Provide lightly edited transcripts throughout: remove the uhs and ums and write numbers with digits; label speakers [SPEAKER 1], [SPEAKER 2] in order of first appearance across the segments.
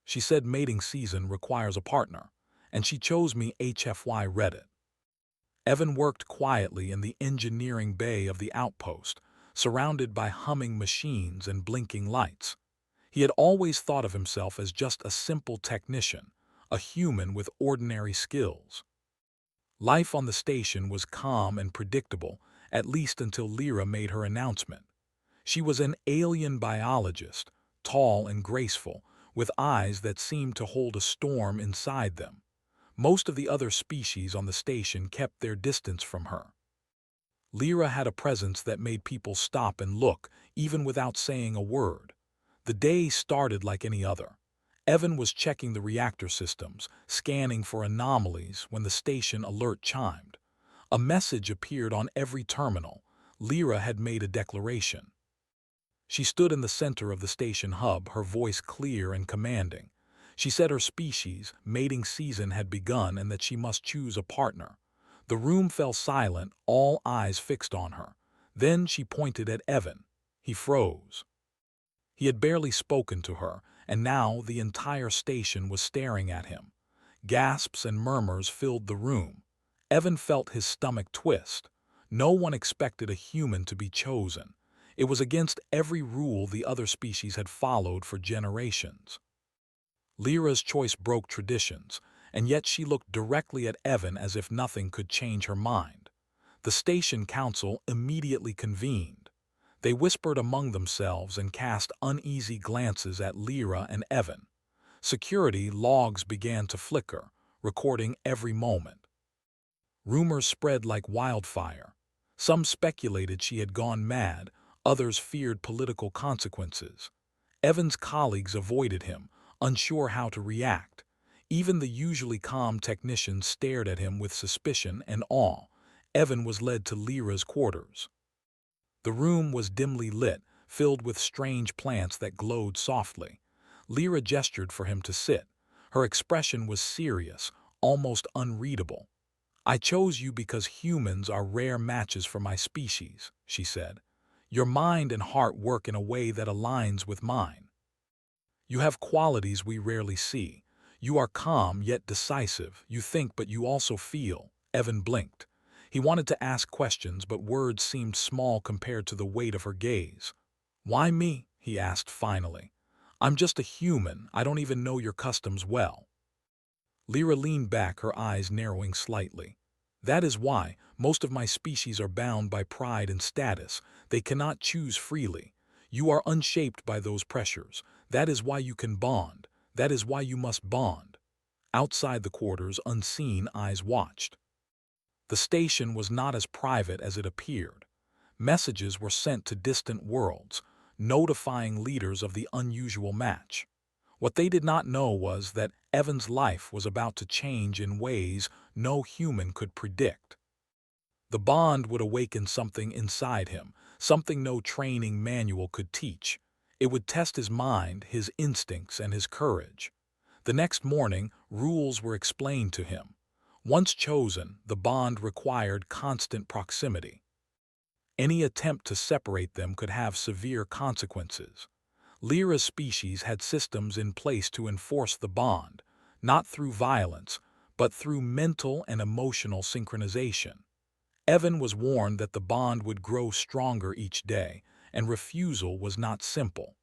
[SPEAKER 1] She said mating season requires a partner, and she chose me. HFY Reddit. Evan worked quietly in the engineering bay of the outpost, surrounded by humming machines and blinking lights. He had always thought of himself as just a simple technician, a human with ordinary skills. Life on the station was calm and predictable, at least until Lyra made her announcement. She was an alien biologist, tall and graceful, with eyes that seemed to hold a storm inside them. Most of the other species on the station kept their distance from her. Lyra had a presence that made people stop and look, even without saying a word. The day started like any other. Evan was checking the reactor systems, scanning for anomalies when the station alert chimed. A message appeared on every terminal. Lyra had made a declaration. She stood in the center of the station hub, her voice clear and commanding. She said her species' mating season had begun and that she must choose a partner. The room fell silent, all eyes fixed on her. Then she pointed at Evan. He froze. He had barely spoken to her, and now the entire station was staring at him. Gasps and murmurs filled the room. Evan felt his stomach twist. No one expected a human to be chosen. It was against every rule the other species had followed for generations. Lyra's choice broke traditions, and yet she looked directly at Evan as if nothing could change her mind. The station council immediately convened. They whispered among themselves and cast uneasy glances at Lyra and Evan. Security logs began to flicker, recording every moment. Rumors spread like wildfire. Some speculated she had gone mad, others feared political consequences. Evan's colleagues avoided him, unsure how to react. Even the usually calm technicians stared at him with suspicion and awe. Evan was led to Lyra's quarters. The room was dimly lit, filled with strange plants that glowed softly. Lyra gestured for him to sit. Her expression was serious, almost unreadable. "I chose you because humans are rare matches for my species," she said. "Your mind and heart work in a way that aligns with mine. You have qualities we rarely see. You are calm yet decisive. You think but you also feel." Evan blinked. He wanted to ask questions, but words seemed small compared to the weight of her gaze. "Why me?" he asked finally. "I'm just a human. I don't even know your customs well." Lyra leaned back, her eyes narrowing slightly. "That is why. Most of my species are bound by pride and status. They cannot choose freely. You are unshaped by those pressures. That is why you can bond. That is why you must bond." Outside the quarters, unseen eyes watched. The station was not as private as it appeared. Messages were sent to distant worlds, notifying leaders of the unusual match. What they did not know was that Evan's life was about to change in ways no human could predict. The bond would awaken something inside him, something no training manual could teach. It would test his mind, his instincts, and his courage. The next morning, rules were explained to him. Once chosen, the bond required constant proximity. Any attempt to separate them could have severe consequences. Lyra's species had systems in place to enforce the bond, not through violence, but through mental and emotional synchronization. Evan was warned that the bond would grow stronger each day, and refusal was not simple.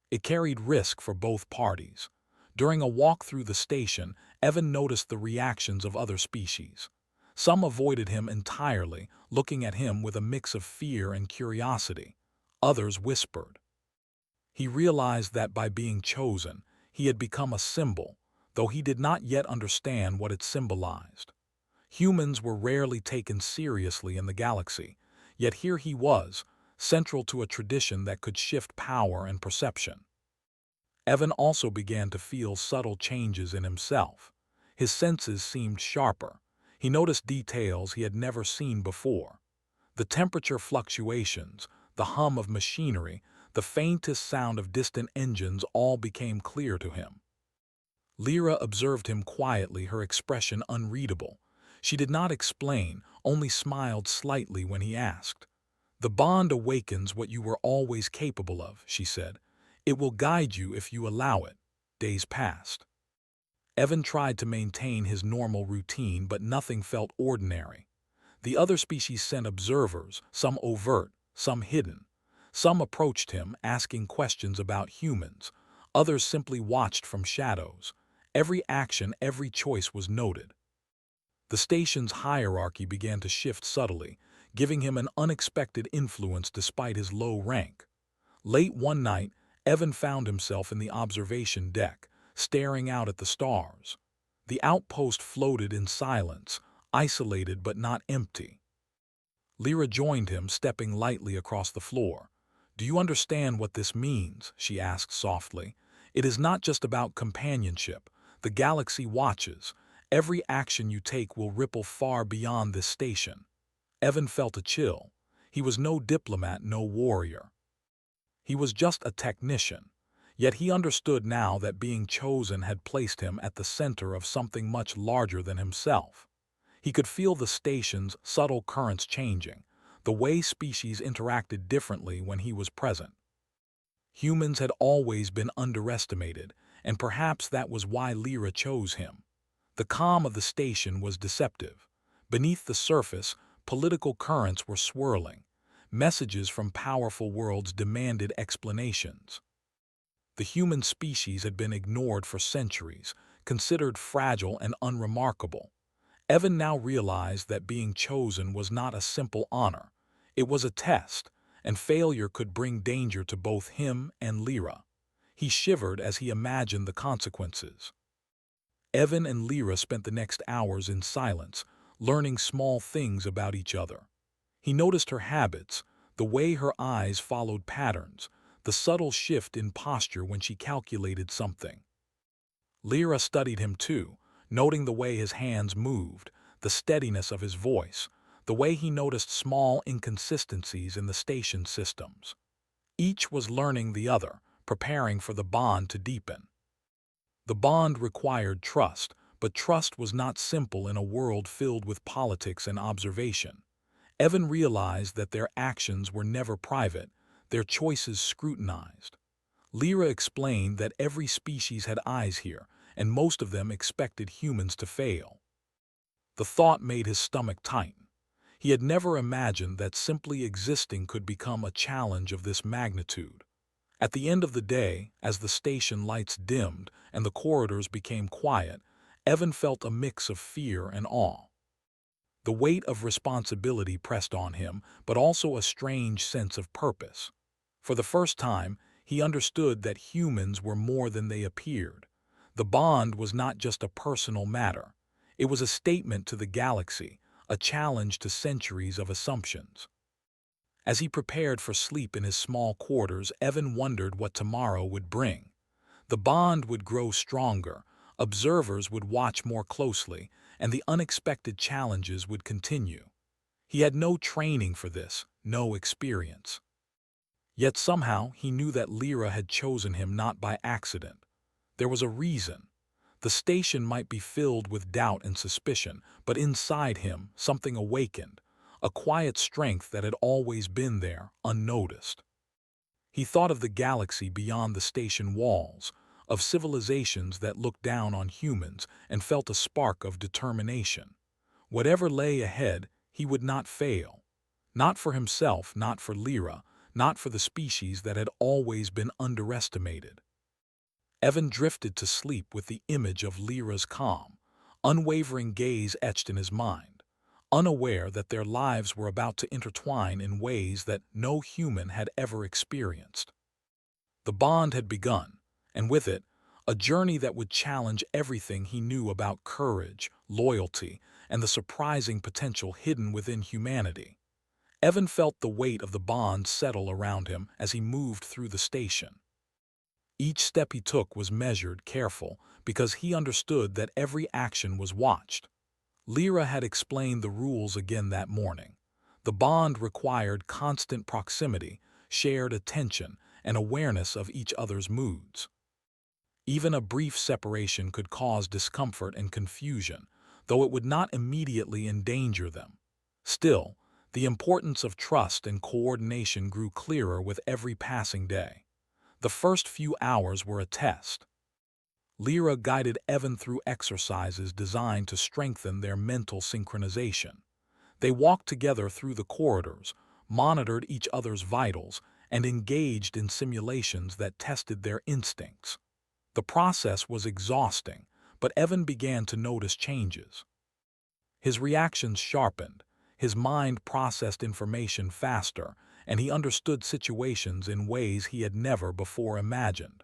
[SPEAKER 1] It carried risk for both parties. During a walk through the station, Evan noticed the reactions of other species. Some avoided him entirely, looking at him with a mix of fear and curiosity. Others whispered. He realized that by being chosen, he had become a symbol, though he did not yet understand what it symbolized. Humans were rarely taken seriously in the galaxy, yet here he was, central to a tradition that could shift power and perception. Evan also began to feel subtle changes in himself. His senses seemed sharper. He noticed details he had never seen before. The temperature fluctuations, the hum of machinery, the faintest sound of distant engines all became clear to him. Lyra observed him quietly, her expression unreadable. She did not explain, only smiled slightly when he asked. "The bond awakens what you were always capable of," she said. "It will guide you if you allow it." Days passed. Evan tried to maintain his normal routine, but nothing felt ordinary. The other species sent observers, some overt, some hidden. Some approached him, asking questions about humans. Others simply watched from shadows. Every action, every choice was noted. The station's hierarchy began to shift subtly, giving him an unexpected influence despite his low rank. Late one night, Evan found himself in the observation deck, staring out at the stars. The outpost floated in silence, isolated but not empty. Lyra joined him, stepping lightly across the floor. "Do you understand what this means?" she asked softly. "It is not just about companionship. The galaxy watches. Every action you take will ripple far beyond this station." Evan felt a chill. He was no diplomat, no warrior. He was just a technician. Yet he understood now that being chosen had placed him at the center of something much larger than himself. He could feel the station's subtle currents changing, the way species interacted differently when he was present. Humans had always been underestimated, and perhaps that was why Lyra chose him. The calm of the station was deceptive. Beneath the surface, political currents were swirling. Messages from powerful worlds demanded explanations. The human species had been ignored for centuries, considered fragile and unremarkable. Evan now realized that being chosen was not a simple honor. It was a test, and failure could bring danger to both him and Lyra. He shivered as he imagined the consequences. Evan and Lyra spent the next hours in silence, learning small things about each other. He noticed her habits, the way her eyes followed patterns, the subtle shift in posture when she calculated something. Lyra studied him too, noting the way his hands moved, the steadiness of his voice, the way he noticed small inconsistencies in the station systems. Each was learning the other, preparing for the bond to deepen. The bond required trust, but trust was not simple in a world filled with politics and observation. Evan realized that their actions were never private, their choices scrutinized. Lyra explained that every species had eyes here, and most of them expected humans to fail. The thought made his stomach tighten. He had never imagined that simply existing could become a challenge of this magnitude. At the end of the day, as the station lights dimmed and the corridors became quiet, Evan felt a mix of fear and awe. The weight of responsibility pressed on him, but also a strange sense of purpose. For the first time, he understood that humans were more than they appeared. The bond was not just a personal matter. It was a statement to the galaxy, a challenge to centuries of assumptions. As he prepared for sleep in his small quarters, Evan wondered what tomorrow would bring. The bond would grow stronger, observers would watch more closely, and the unexpected challenges would continue. He had no training for this, no experience. Yet somehow he knew that Lyra had chosen him not by accident. There was a reason. The station might be filled with doubt and suspicion, but inside him something awakened, a quiet strength that had always been there, unnoticed. He thought of the galaxy beyond the station walls, of civilizations that looked down on humans, and felt a spark of determination. Whatever lay ahead, he would not fail. Not for himself, not for Lyra, not for the species that had always been underestimated. Evan drifted to sleep with the image of Lyra's calm, unwavering gaze etched in his mind, unaware that their lives were about to intertwine in ways that no human had ever experienced. The bond had begun, and with it, a journey that would challenge everything he knew about courage, loyalty, and the surprising potential hidden within humanity. Evan felt the weight of the bond settle around him as he moved through the station. Each step he took was measured, careful, because he understood that every action was watched. Lyra had explained the rules again that morning. The bond required constant proximity, shared attention, and awareness of each other's moods. Even a brief separation could cause discomfort and confusion, though it would not immediately endanger them. Still, the importance of trust and coordination grew clearer with every passing day. The first few hours were a test. Lyra guided Evan through exercises designed to strengthen their mental synchronization. They walked together through the corridors, monitored each other's vitals, and engaged in simulations that tested their instincts. The process was exhausting, but Evan began to notice changes. His reactions sharpened, his mind processed information faster, and he understood situations in ways he had never before imagined.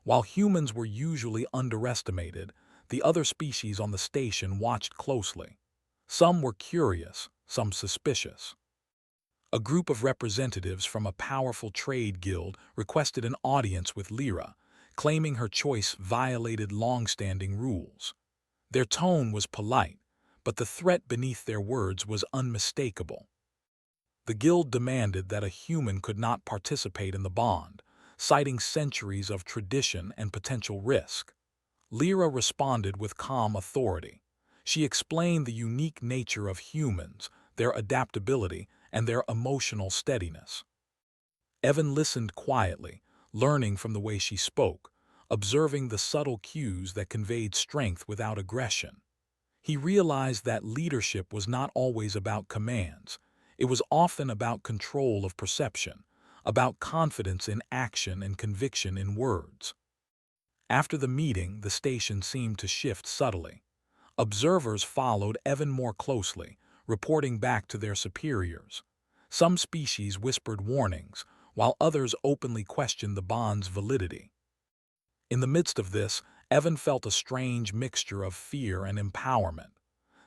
[SPEAKER 1] While humans were usually underestimated, the other species on the station watched closely. Some were curious, some suspicious. A group of representatives from a powerful trade guild requested an audience with Lyra, claiming her choice violated long-standing rules. Their tone was polite, but the threat beneath their words was unmistakable. The guild demanded that a human could not participate in the bond, citing centuries of tradition and potential risk. Lyra responded with calm authority. She explained the unique nature of humans, their adaptability, and their emotional steadiness. Evan listened quietly, learning from the way she spoke, observing the subtle cues that conveyed strength without aggression. He realized that leadership was not always about commands. It was often about control of perception, about confidence in action and conviction in words. After the meeting, the station seemed to shift subtly. Observers followed Evan more closely, reporting back to their superiors. Some species whispered warnings, while others openly questioned the bond's validity. In the midst of this, Evan felt a strange mixture of fear and empowerment.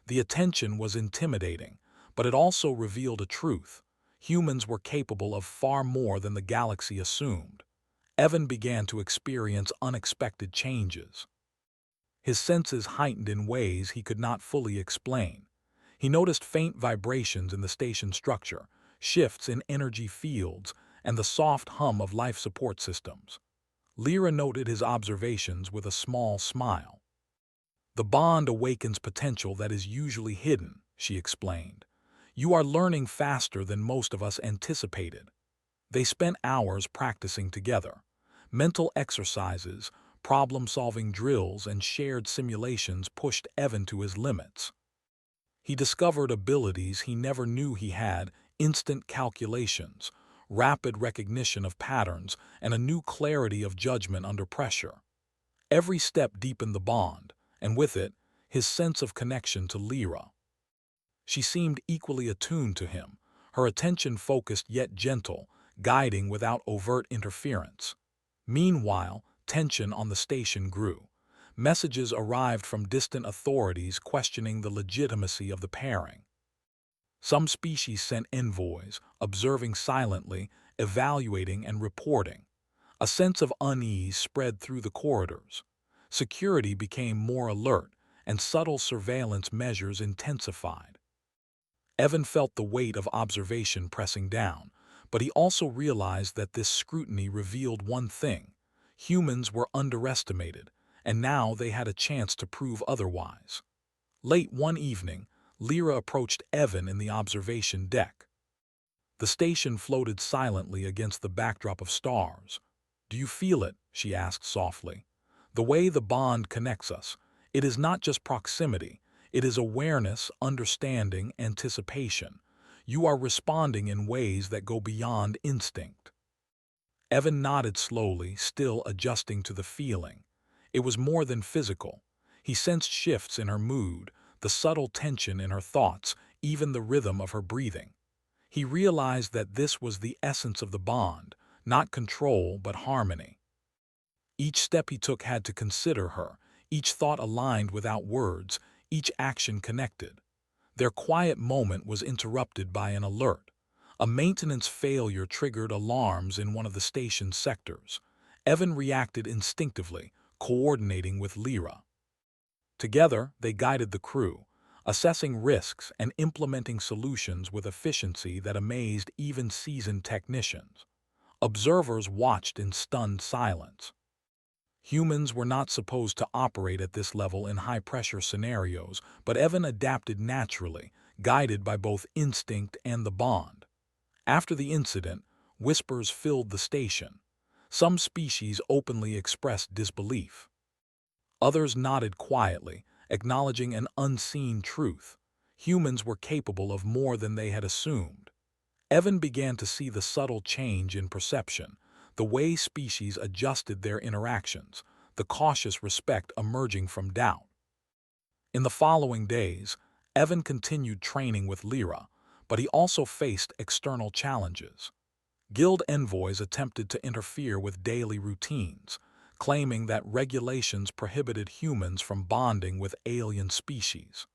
[SPEAKER 1] The attention was intimidating, but it also revealed a truth. Humans were capable of far more than the galaxy assumed. Evan began to experience unexpected changes. His senses heightened in ways he could not fully explain. He noticed faint vibrations in the station structure, shifts in energy fields, and the soft hum of life support systems. Lyra noted his observations with a small smile. "The bond awakens potential that is usually hidden," she explained. "You are learning faster than most of us anticipated." They spent hours practicing together. Mental exercises, problem-solving drills, and shared simulations pushed Evan to his limits. He discovered abilities he never knew he had: instant calculations, rapid recognition of patterns, and a new clarity of judgment under pressure. Every step deepened the bond, and with it, his sense of connection to Lyra. She seemed equally attuned to him, her attention focused yet gentle, guiding without overt interference. Meanwhile, tension on the station grew. Messages arrived from distant authorities questioning the legitimacy of the pairing. Some species sent envoys, observing silently, evaluating and reporting. A sense of unease spread through the corridors. Security became more alert, and subtle surveillance measures intensified. Evan felt the weight of observation pressing down, but he also realized that this scrutiny revealed one thing: humans were underestimated, and now they had a chance to prove otherwise. Late one evening, Lyra approached Evan in the observation deck. The station floated silently against the backdrop of stars. "Do you feel it?" she asked softly. "The way the bond connects us. It is not just proximity. It is awareness, understanding, anticipation. You are responding in ways that go beyond instinct." Evan nodded slowly, still adjusting to the feeling. It was more than physical. He sensed shifts in her mood, the subtle tension in her thoughts, even the rhythm of her breathing. He realized that this was the essence of the bond, not control but harmony. Each step he took had to consider her, each thought aligned without words, each action connected. Their quiet moment was interrupted by an alert. A maintenance failure triggered alarms in one of the station's sectors. Evan reacted instinctively, coordinating with Lyra. Together, they guided the crew, assessing risks and implementing solutions with efficiency that amazed even seasoned technicians. Observers watched in stunned silence. Humans were not supposed to operate at this level in high-pressure scenarios, but Evan adapted naturally, guided by both instinct and the bond. After the incident, whispers filled the station. Some species openly expressed disbelief. Others nodded quietly, acknowledging an unseen truth. Humans were capable of more than they had assumed. Evan began to see the subtle change in perception, the way species adjusted their interactions, the cautious respect emerging from doubt. In the following days, Evan continued training with Lyra, but he also faced external challenges. Guild envoys attempted to interfere with daily routines, claiming that regulations prohibited humans from bonding with alien species.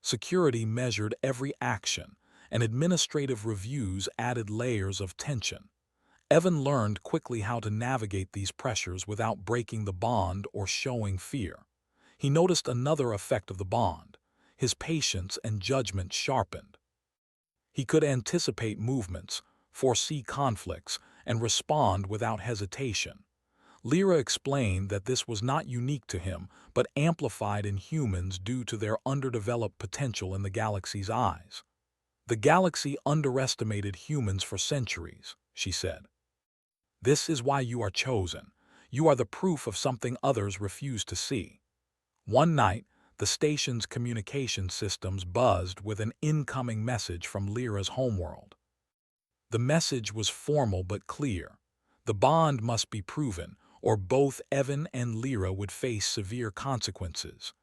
[SPEAKER 1] Security measured every action, and administrative reviews added layers of tension. Evan learned quickly how to navigate these pressures without breaking the bond or showing fear. He noticed another effect of the bond. His patience and judgment sharpened. He could anticipate movements, foresee conflicts, and respond without hesitation. Lyra explained that this was not unique to him, but amplified in humans due to their underdeveloped potential in the galaxy's eyes. The galaxy underestimated humans for centuries, she said. This is why you are chosen. You are the proof of something others refuse to see. One night, the station's communication systems buzzed with an incoming message from Lyra's homeworld. The message was formal but clear. The bond must be proven, or both Evan and Lyra would face severe consequences.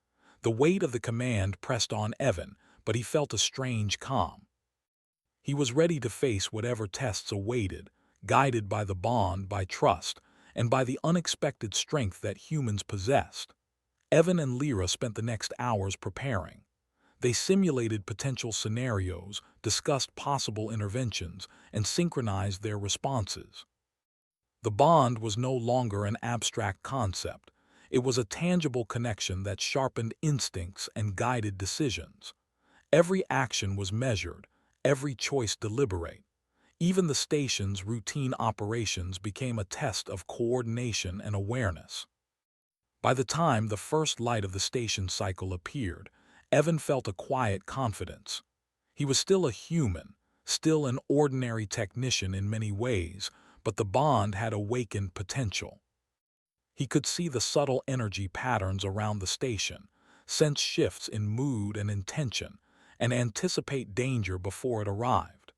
[SPEAKER 1] The weight of the command pressed on Evan, but he felt a strange calm. He was ready to face whatever tests awaited, guided by the bond, by trust, and by the unexpected strength that humans possessed. Evan and Lyra spent the next hours preparing. They simulated potential scenarios, discussed possible interventions, and synchronized their responses. The bond was no longer an abstract concept. It was a tangible connection that sharpened instincts and guided decisions. Every action was measured, every choice deliberate. Even the station's routine operations became a test of coordination and awareness. By the time the first light of the station cycle appeared, Evan felt a quiet confidence. He was still a human, still an ordinary technician in many ways, but the bond had awakened potential. He could see the subtle energy patterns around the station, sense shifts in mood and intention, and anticipate danger before it arrived.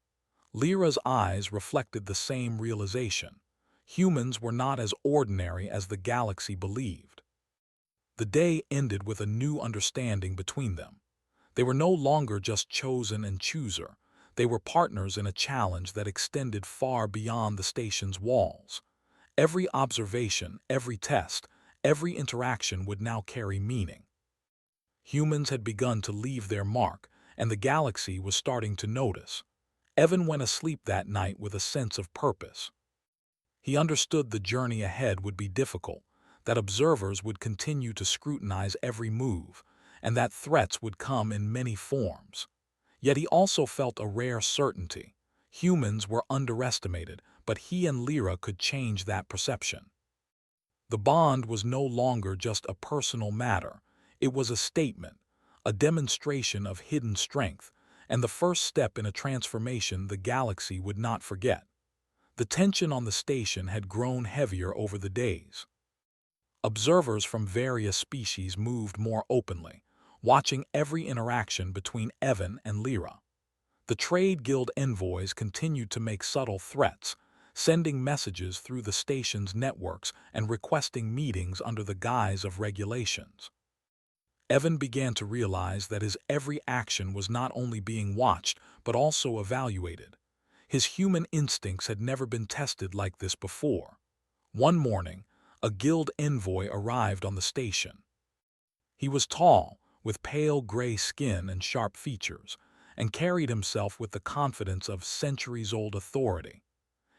[SPEAKER 1] Lyra's eyes reflected the same realization. Humans were not as ordinary as the galaxy believed. The day ended with a new understanding between them. They were no longer just chosen and chooser. They were partners in a challenge that extended far beyond the station's walls. Every observation, every test, every interaction would now carry meaning. Humans had begun to leave their mark, and the galaxy was starting to notice. Evan went asleep that night with a sense of purpose. He understood the journey ahead would be difficult, that observers would continue to scrutinize every move, and that threats would come in many forms. Yet he also felt a rare certainty. Humans were underestimated, but he and Lyra could change that perception. The bond was no longer just a personal matter. It was a statement, a demonstration of hidden strength, and the first step in a transformation the galaxy would not forget. The tension on the station had grown heavier over the days. Observers from various species moved more openly, watching every interaction between Evan and Lyra. The Trade Guild envoys continued to make subtle threats, sending messages through the station's networks and requesting meetings under the guise of regulations. Evan began to realize that his every action was not only being watched, but also evaluated. His human instincts had never been tested like this before. One morning, a guild envoy arrived on the station. He was tall, with pale gray skin and sharp features, and carried himself with the confidence of centuries-old authority.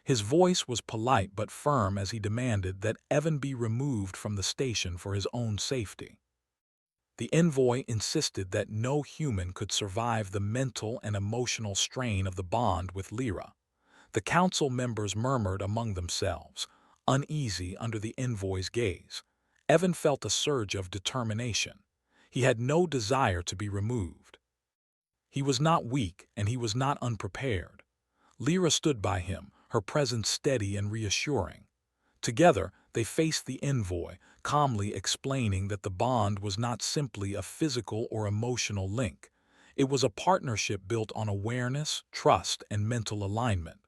[SPEAKER 1] His voice was polite but firm as he demanded that Evan be removed from the station for his own safety. The envoy insisted that no human could survive the mental and emotional strain of the bond with Lyra. The council members murmured among themselves, uneasy under the envoy's gaze. Evan felt a surge of determination. He had no desire to be removed. He was not weak, and he was not unprepared. Lyra stood by him, her presence steady and reassuring. Together, they faced the envoy, calmly explaining that the bond was not simply a physical or emotional link. It was a partnership built on awareness, trust, and mental alignment.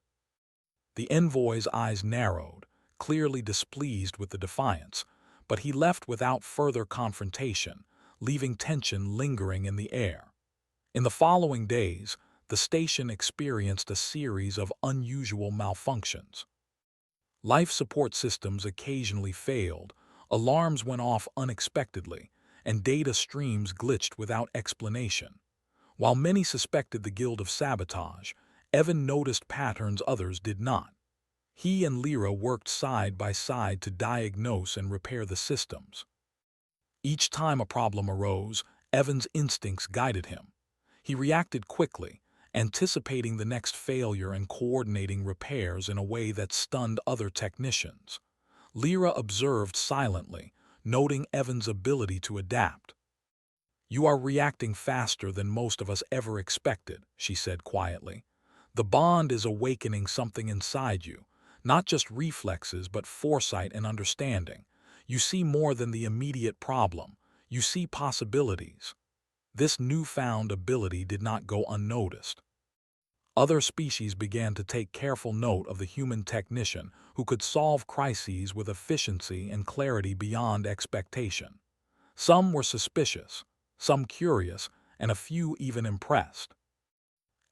[SPEAKER 1] The envoy's eyes narrowed, clearly displeased with the defiance, but he left without further confrontation, leaving tension lingering in the air. In the following days, the station experienced a series of unusual malfunctions. Life support systems occasionally failed, alarms went off unexpectedly, and data streams glitched without explanation. While many suspected the guild of sabotage, Evan noticed patterns others did not. He and Lyra worked side by side to diagnose and repair the systems. Each time a problem arose, Evan's instincts guided him. He reacted quickly, anticipating the next failure and coordinating repairs in a way that stunned other technicians. Lyra observed silently, noting Evan's ability to adapt. "You are reacting faster than most of us ever expected," she said quietly. "The bond is awakening something inside you, not just reflexes but foresight and understanding. You see more than the immediate problem. You see possibilities." This newfound ability did not go unnoticed. Other species began to take careful note of the human technician who could solve crises with efficiency and clarity beyond expectation. Some were suspicious, some curious, and a few even impressed.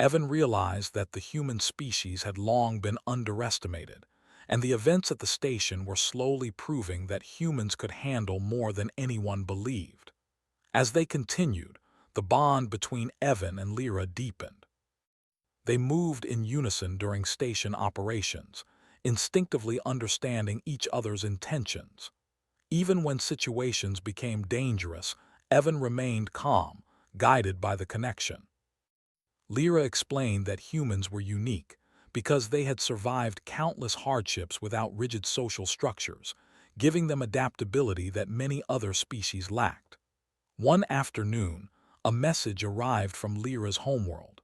[SPEAKER 1] Evan realized that the human species had long been underestimated, and the events at the station were slowly proving that humans could handle more than anyone believed. As they continued, the bond between Evan and Lyra deepened. They moved in unison during station operations, instinctively understanding each other's intentions. Even when situations became dangerous, Evan remained calm, guided by the connection. Lyra explained that humans were unique because they had survived countless hardships without rigid social structures, giving them adaptability that many other species lacked. One afternoon, a message arrived from Lyra's homeworld.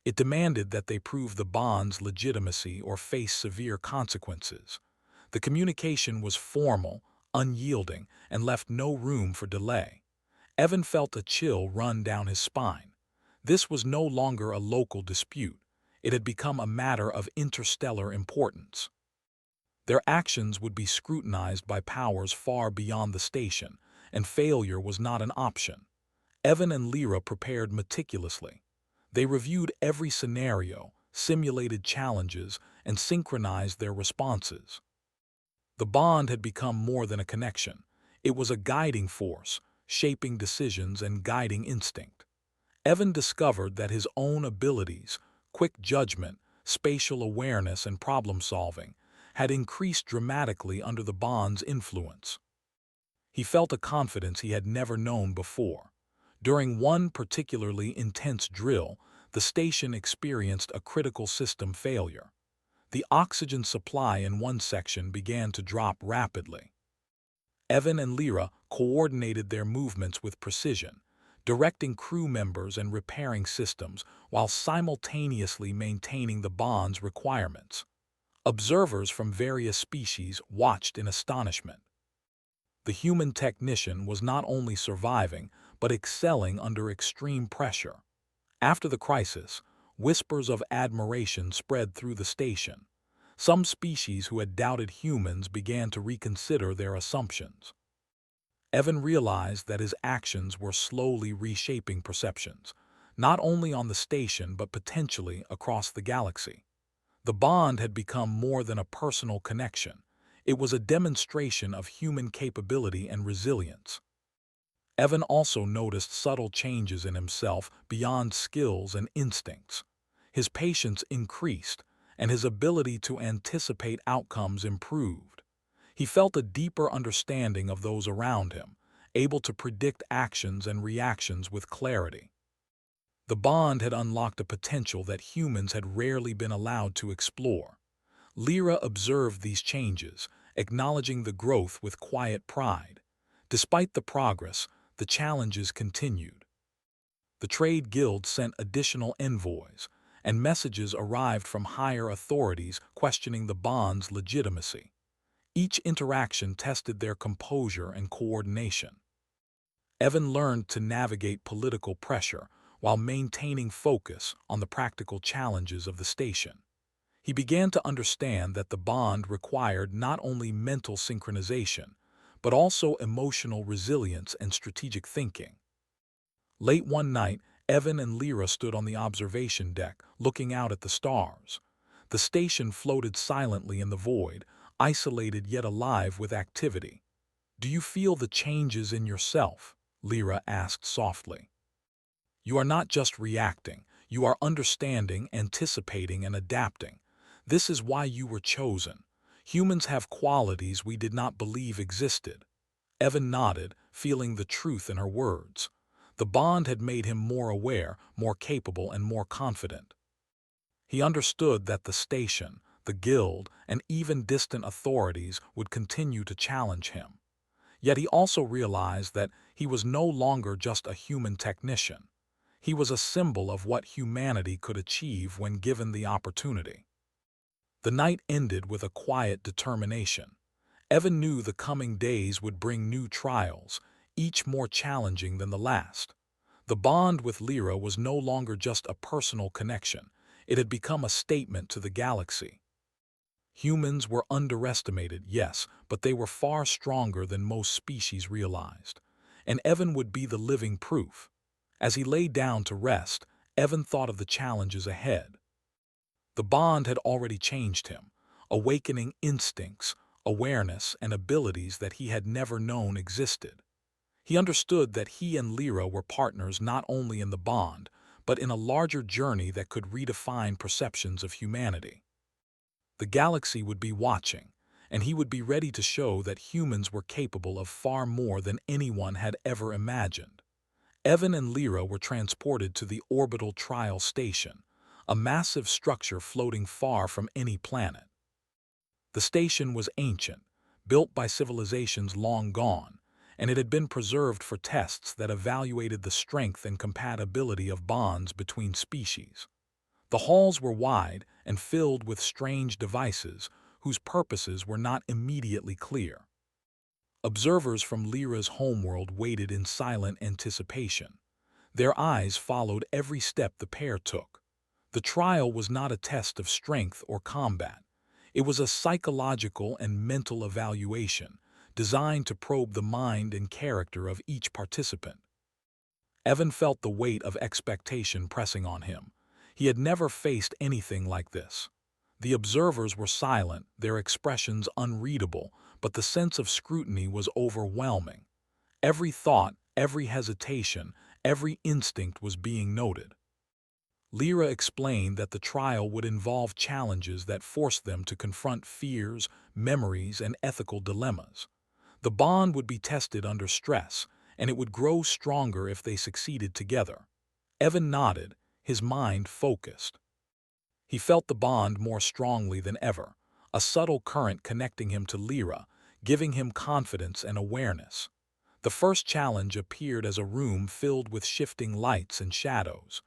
[SPEAKER 1] It demanded that they prove the bond's legitimacy or face severe consequences. The communication was formal, unyielding, and left no room for delay. Evan felt a chill run down his spine. This was no longer a local dispute. It had become a matter of interstellar importance. Their actions would be scrutinized by powers far beyond the station, and failure was not an option. Evan and Lyra prepared meticulously. They reviewed every scenario, simulated challenges, and synchronized their responses. The bond had become more than a connection. It was a guiding force, shaping decisions and guiding instinct. Evan discovered that his own abilities, quick judgment, spatial awareness, and problem-solving, had increased dramatically under the bond's influence. He felt a confidence he had never known before. During one particularly intense drill, the station experienced a critical system failure. The oxygen supply in one section began to drop rapidly. Evan and Lyra coordinated their movements with precision, directing crew members and repairing systems while simultaneously maintaining the bond's requirements. Observers from various species watched in astonishment. The human technician was not only surviving, but excelling under extreme pressure. After the crisis, whispers of admiration spread through the station. Some species who had doubted humans began to reconsider their assumptions. Evan realized that his actions were slowly reshaping perceptions, not only on the station but potentially across the galaxy. The bond had become more than a personal connection. It was a demonstration of human capability and resilience. Evan also noticed subtle changes in himself beyond skills and instincts. His patience increased, and his ability to anticipate outcomes improved. He felt a deeper understanding of those around him, able to predict actions and reactions with clarity. The bond had unlocked a potential that humans had rarely been allowed to explore. Lyra observed these changes, acknowledging the growth with quiet pride. Despite the progress, the challenges continued. The trade guild sent additional envoys, and messages arrived from higher authorities questioning the bond's legitimacy. Each interaction tested their composure and coordination. Evan learned to navigate political pressure while maintaining focus on the practical challenges of the station. He began to understand that the bond required not only mental synchronization, but also emotional resilience and strategic thinking. Late one night, Evan and Lyra stood on the observation deck, looking out at the stars. The station floated silently in the void, isolated yet alive with activity. "Do you feel the changes in yourself?" Lyra asked softly. "You are not just reacting, you are understanding, anticipating, and adapting. This is why you were chosen. Humans have qualities we did not believe existed." Evan nodded, feeling the truth in her words. The bond had made him more aware, more capable, and more confident. He understood that the station, the guild, and even distant authorities would continue to challenge him. Yet he also realized that he was no longer just a human technician. He was a symbol of what humanity could achieve when given the opportunity. The night ended with a quiet determination. Evan knew the coming days would bring new trials, each more challenging than the last. The bond with Lyra was no longer just a personal connection. It had become a statement to the galaxy. Humans were underestimated, yes, but they were far stronger than most species realized. And Evan would be the living proof. As he lay down to rest, Evan thought of the challenges ahead. The bond had already changed him, awakening instincts, awareness, and abilities that he had never known existed. He understood that he and Lyra were partners not only in the bond, but in a larger journey that could redefine perceptions of humanity. The galaxy would be watching, and he would be ready to show that humans were capable of far more than anyone had ever imagined. Evan and Lyra were transported to the orbital trial station, a massive structure floating far from any planet. The station was ancient, built by civilizations long gone, and it had been preserved for tests that evaluated the strength and compatibility of bonds between species. The halls were wide and filled with strange devices whose purposes were not immediately clear. Observers from Lyra's homeworld waited in silent anticipation. Their eyes followed every step the pair took. The trial was not a test of strength or combat. It was a psychological and mental evaluation designed to probe the mind and character of each participant. Evan felt the weight of expectation pressing on him. He had never faced anything like this. The observers were silent, their expressions unreadable, but the sense of scrutiny was overwhelming. Every thought, every hesitation, every instinct was being noted. Lyra explained that the trial would involve challenges that forced them to confront fears, memories, and ethical dilemmas. The bond would be tested under stress, and it would grow stronger if they succeeded together. Evan nodded, his mind focused. He felt the bond more strongly than ever, a subtle current connecting him to Lyra, giving him confidence and awareness. The first challenge appeared as a room filled with shifting lights and shadows.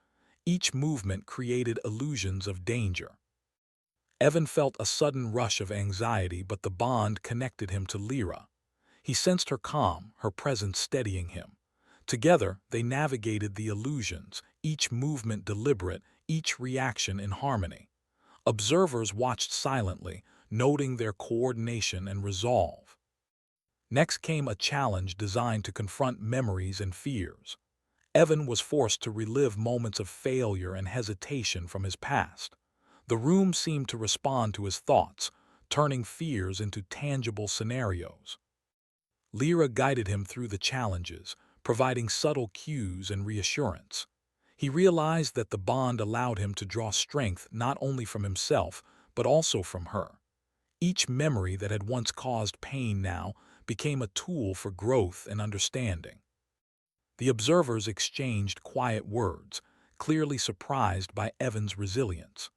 [SPEAKER 1] Each movement created illusions of danger. Evan felt a sudden rush of anxiety, but the bond connected him to Lyra. He sensed her calm, her presence steadying him. Together, they navigated the illusions, each movement deliberate, each reaction in harmony. Observers watched silently, noting their coordination and resolve. Next came a challenge designed to confront memories and fears. Evan was forced to relive moments of failure and hesitation from his past. The room seemed to respond to his thoughts, turning fears into tangible scenarios. Lyra guided him through the challenges, providing subtle cues and reassurance. He realized that the bond allowed him to draw strength not only from himself, but also from her. Each memory that had once caused pain now became a tool for growth and understanding. The observers exchanged quiet words, clearly surprised by Evan's resilience.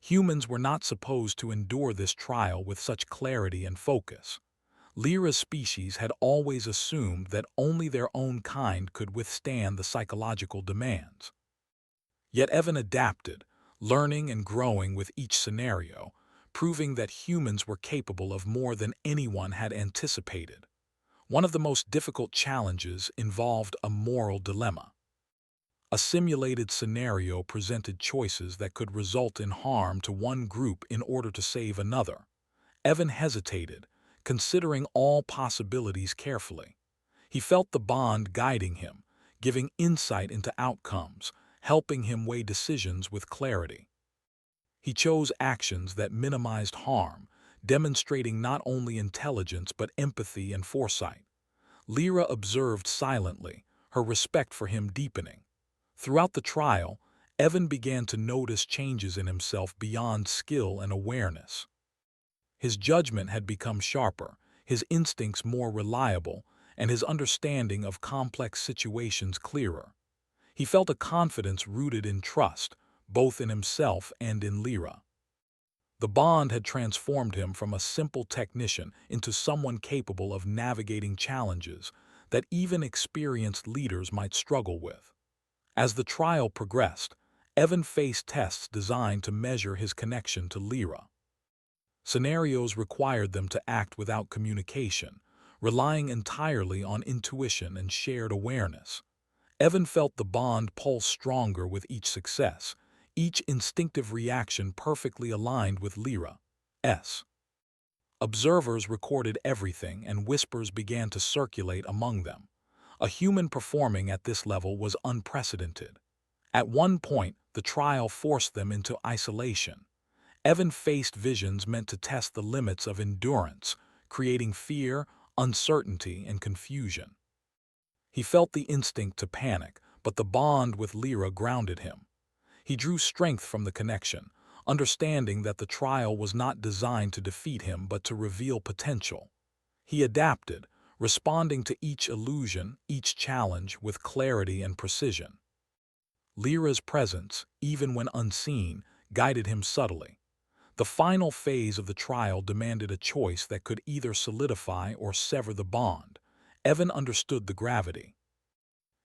[SPEAKER 1] Humans were not supposed to endure this trial with such clarity and focus. Lyra's species had always assumed that only their own kind could withstand the psychological demands. Yet Evan adapted, learning and growing with each scenario, proving that humans were capable of more than anyone had anticipated. One of the most difficult challenges involved a moral dilemma. A simulated scenario presented choices that could result in harm to one group in order to save another. Evan hesitated, considering all possibilities carefully. He felt the bond guiding him, giving insight into outcomes, helping him weigh decisions with clarity. He chose actions that minimized harm, demonstrating not only intelligence but empathy and foresight. Lyra observed silently, her respect for him deepening. Throughout the trial, Evan began to notice changes in himself beyond skill and awareness. His judgment had become sharper, his instincts more reliable, and his understanding of complex situations clearer. He felt a confidence rooted in trust, both in himself and in Lyra. The bond had transformed him from a simple technician into someone capable of navigating challenges that even experienced leaders might struggle with. As the trial progressed, Evan faced tests designed to measure his connection to Lyra. Scenarios required them to act without communication, relying entirely on intuition and shared awareness. Evan felt the bond pulse stronger with each success, each instinctive reaction perfectly aligned with Lyra's. Observers recorded everything, and whispers began to circulate among them. A human performing at this level was unprecedented. At one point, the trial forced them into isolation. Evan faced visions meant to test the limits of endurance, creating fear, uncertainty, and confusion. He felt the instinct to panic, but the bond with Lyra grounded him. He drew strength from the connection, understanding that the trial was not designed to defeat him but to reveal potential. He adapted, responding to each illusion, each challenge with clarity and precision. Lyra's presence, even when unseen, guided him subtly. The final phase of the trial demanded a choice that could either solidify or sever the bond. Evan understood the gravity.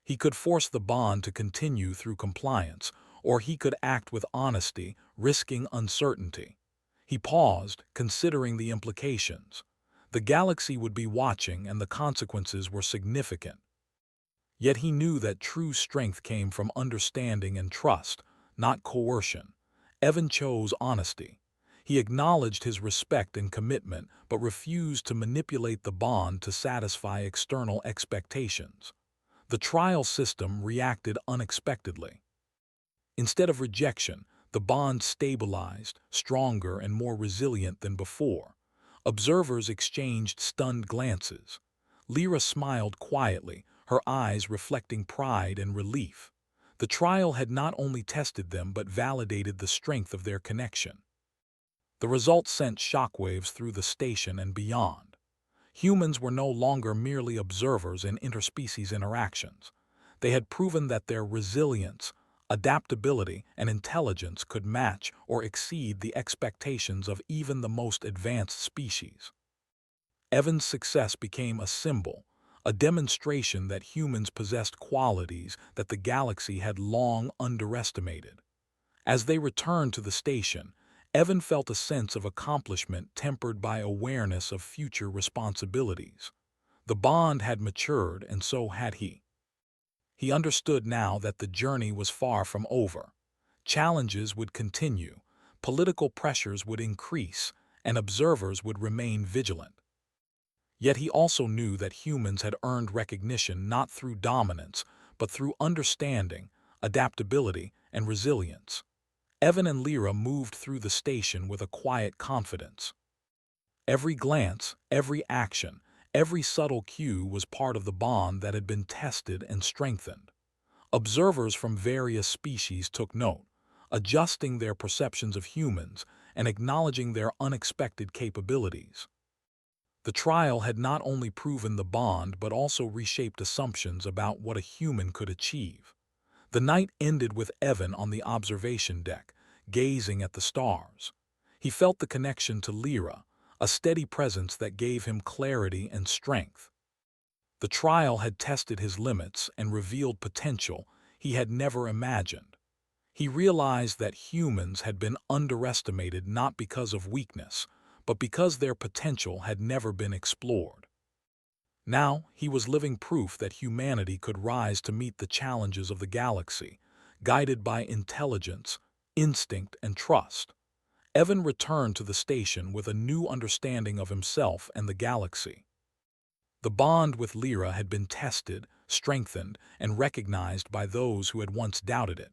[SPEAKER 1] He could force the bond to continue through compliance, or he could act with honesty, risking uncertainty. He paused, considering the implications. The galaxy would be watching, and the consequences were significant. Yet he knew that true strength came from understanding and trust, not coercion. Evan chose honesty. He acknowledged his respect and commitment, but refused to manipulate the bond to satisfy external expectations. The trial system reacted unexpectedly. Instead of rejection, the bond stabilized, stronger and more resilient than before. Observers exchanged stunned glances. Lyra smiled quietly, her eyes reflecting pride and relief. The trial had not only tested them but validated the strength of their connection. The result sent shockwaves through the station and beyond. Humans were no longer merely observers in interspecies interactions. They had proven that their resilience, adaptability, and intelligence could match or exceed the expectations of even the most advanced species. Evan's success became a symbol, a demonstration that humans possessed qualities that the galaxy had long underestimated. As they returned to the station, Evan felt a sense of accomplishment tempered by awareness of future responsibilities. The bond had matured, and so had he. He understood now that the journey was far from over. Challenges would continue, political pressures would increase, and observers would remain vigilant. Yet he also knew that humans had earned recognition not through dominance, but through understanding, adaptability, and resilience. Evan and Lyra moved through the station with a quiet confidence. Every glance, every action, every subtle cue was part of the bond that had been tested and strengthened. Observers from various species took note, adjusting their perceptions of humans and acknowledging their unexpected capabilities. The trial had not only proven the bond but also reshaped assumptions about what a human could achieve. The night ended with Evan on the observation deck, gazing at the stars. He felt the connection to Lyra, a steady presence that gave him clarity and strength. The trial had tested his limits and revealed potential he had never imagined. He realized that humans had been underestimated not because of weakness, but because their potential had never been explored. Now, he was living proof that humanity could rise to meet the challenges of the galaxy, guided by intelligence, instinct, and trust. Evan returned to the station with a new understanding of himself and the galaxy. The bond with Lyra had been tested, strengthened, and recognized by those who had once doubted it.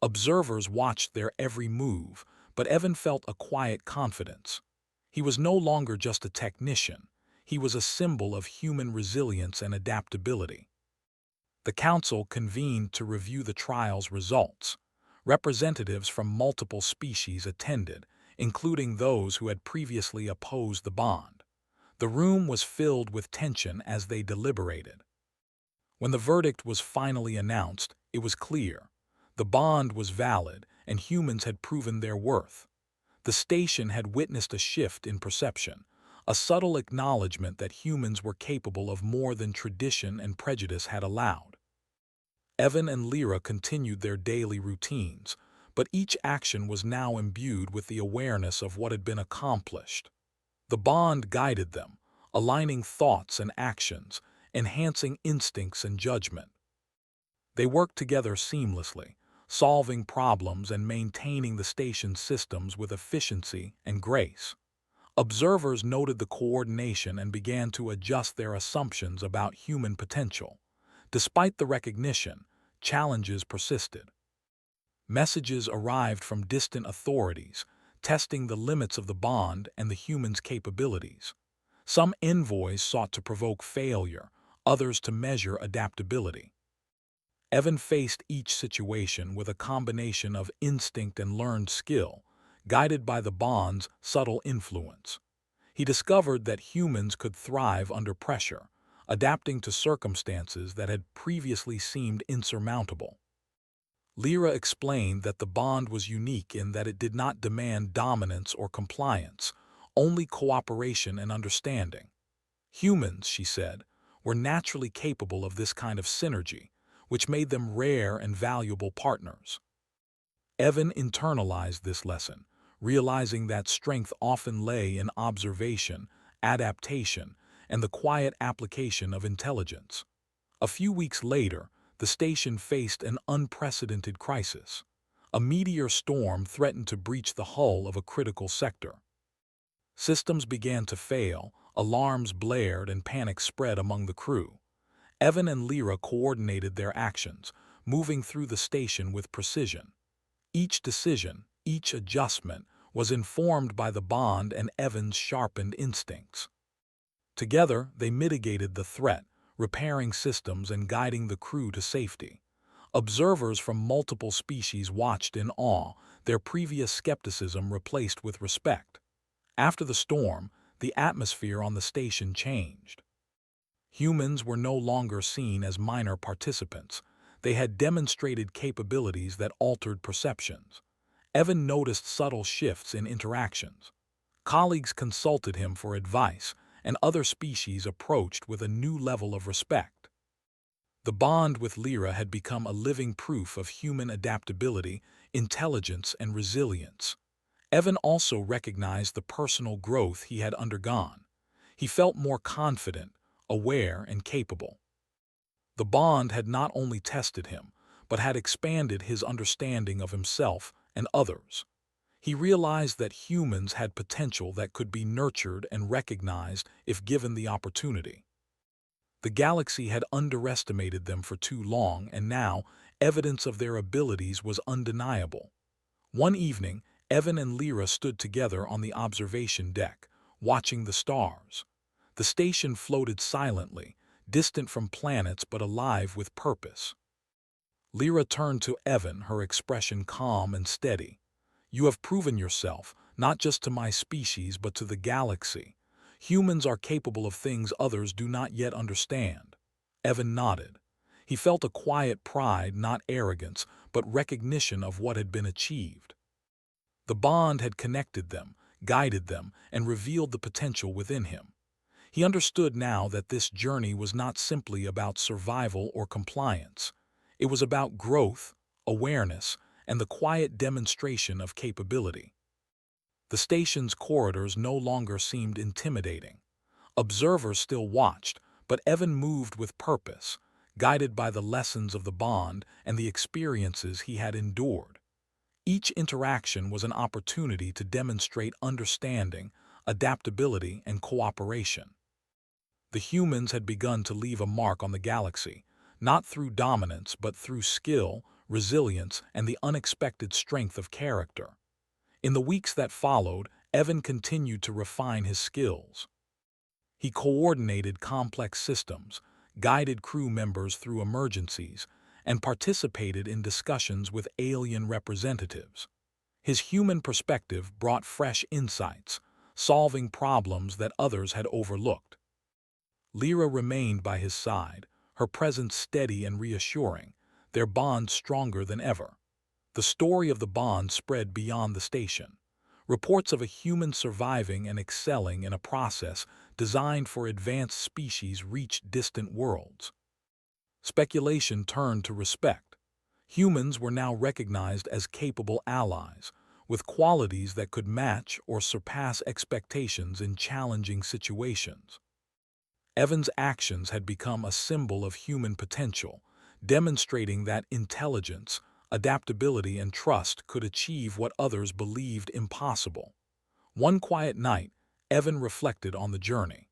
[SPEAKER 1] Observers watched their every move, but Evan felt a quiet confidence. He was no longer just a technician. He was a symbol of human resilience and adaptability. The council convened to review the trial's results. Representatives from multiple species attended, including those who had previously opposed the bond. The room was filled with tension as they deliberated. When the verdict was finally announced, it was clear. The bond was valid, and humans had proven their worth. The station had witnessed a shift in perception, a subtle acknowledgement that humans were capable of more than tradition and prejudice had allowed. Evan and Lyra continued their daily routines, but each action was now imbued with the awareness of what had been accomplished. The bond guided them, aligning thoughts and actions, enhancing instincts and judgment. They worked together seamlessly, solving problems and maintaining the station's systems with efficiency and grace. Observers noted the coordination and began to adjust their assumptions about human potential. Despite the recognition, challenges persisted. Messages arrived from distant authorities, testing the limits of the bond and the human's capabilities. Some envoys sought to provoke failure, others to measure adaptability. Evan faced each situation with a combination of instinct and learned skill, guided by the bond's subtle influence. He discovered that humans could thrive under pressure, adapting to circumstances that had previously seemed insurmountable. Lyra explained that the bond was unique in that it did not demand dominance or compliance, only cooperation and understanding. Humans, she said, were naturally capable of this kind of synergy, which made them rare and valuable partners. Evan internalized this lesson, realizing that strength often lay in observation, adaptation, and the quiet application of intelligence. A few weeks later, the station faced an unprecedented crisis. A meteor storm threatened to breach the hull of a critical sector. Systems began to fail, alarms blared, and panic spread among the crew. Evan and Lyra coordinated their actions, moving through the station with precision. Each decision, each adjustment, was informed by the bond and Evan's sharpened instincts. Together, they mitigated the threat, repairing systems and guiding the crew to safety. Observers from multiple species watched in awe, their previous skepticism replaced with respect. After the storm, the atmosphere on the station changed. Humans were no longer seen as minor participants. They had demonstrated capabilities that altered perceptions. Evan noticed subtle shifts in interactions. Colleagues consulted him for advice, and other species approached with a new level of respect. The bond with Lyra had become a living proof of human adaptability, intelligence, and resilience. Evan also recognized the personal growth he had undergone. He felt more confident, aware, and capable. The bond had not only tested him, but had expanded his understanding of himself and others. He realized that humans had potential that could be nurtured and recognized if given the opportunity. The galaxy had underestimated them for too long, and now evidence of their abilities was undeniable. One evening, Evan and Lyra stood together on the observation deck, watching the stars. The station floated silently, distant from planets but alive with purpose. Lyra turned to Evan, her expression calm and steady. "You have proven yourself, not just to my species but to the galaxy. Humans are capable of things others do not yet understand." Evan nodded. He felt a quiet pride, not arrogance, but recognition of what had been achieved. The bond had connected them, guided them, and revealed the potential within him. He understood now that this journey was not simply about survival or compliance. It was about growth, awareness, and the quiet demonstration of capability. The station's corridors no longer seemed intimidating. Observers still watched, but Evan moved with purpose, guided by the lessons of the bond and the experiences he had endured. Each interaction was an opportunity to demonstrate understanding, adaptability, and cooperation. The humans had begun to leave a mark on the galaxy, not through dominance but through skill, resilience, and the unexpected strength of character. In the weeks that followed, Evan continued to refine his skills. He coordinated complex systems, guided crew members through emergencies, and participated in discussions with alien representatives. His human perspective brought fresh insights, solving problems that others had overlooked. Lyra remained by his side, her presence steady and reassuring, their bond stronger than ever. The story of the bond spread beyond the station. Reports of a human surviving and excelling in a process designed for advanced species reached distant worlds. Speculation turned to respect. Humans were now recognized as capable allies, with qualities that could match or surpass expectations in challenging situations. Evan's actions had become a symbol of human potential, demonstrating that intelligence, adaptability, and trust could achieve what others believed impossible. One quiet night, Evan reflected on the journey.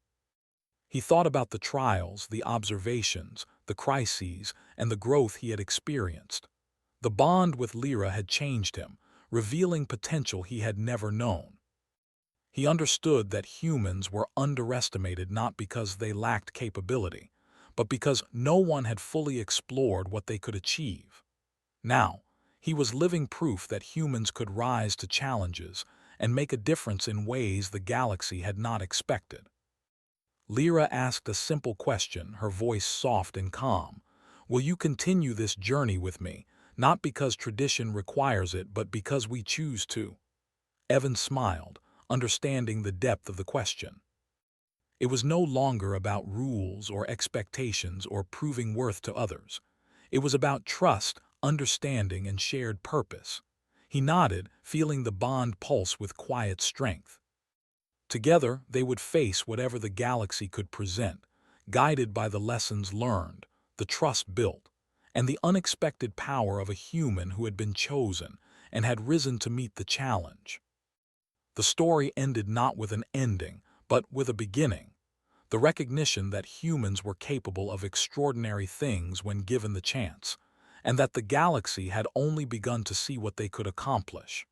[SPEAKER 1] He thought about the trials, the observations, the crises, and the growth he had experienced. The bond with Lyra had changed him, revealing potential he had never known. He understood that humans were underestimated not because they lacked capability, but because no one had fully explored what they could achieve. Now, he was living proof that humans could rise to challenges and make a difference in ways the galaxy had not expected. Lyra asked a simple question, her voice soft and calm. "Will you continue this journey with me, not because tradition requires it, but because we choose to?" Evan smiled, understanding the depth of the question. It was no longer about rules or expectations or proving worth to others. It was about trust, understanding, and shared purpose. He nodded, feeling the bond pulse with quiet strength. Together, they would face whatever the galaxy could present, guided by the lessons learned, the trust built, and the unexpected power of a human who had been chosen and had risen to meet the challenge. The story ended not with an ending, but with a beginning, the recognition that humans were capable of extraordinary things when given the chance, and that the galaxy had only begun to see what they could accomplish.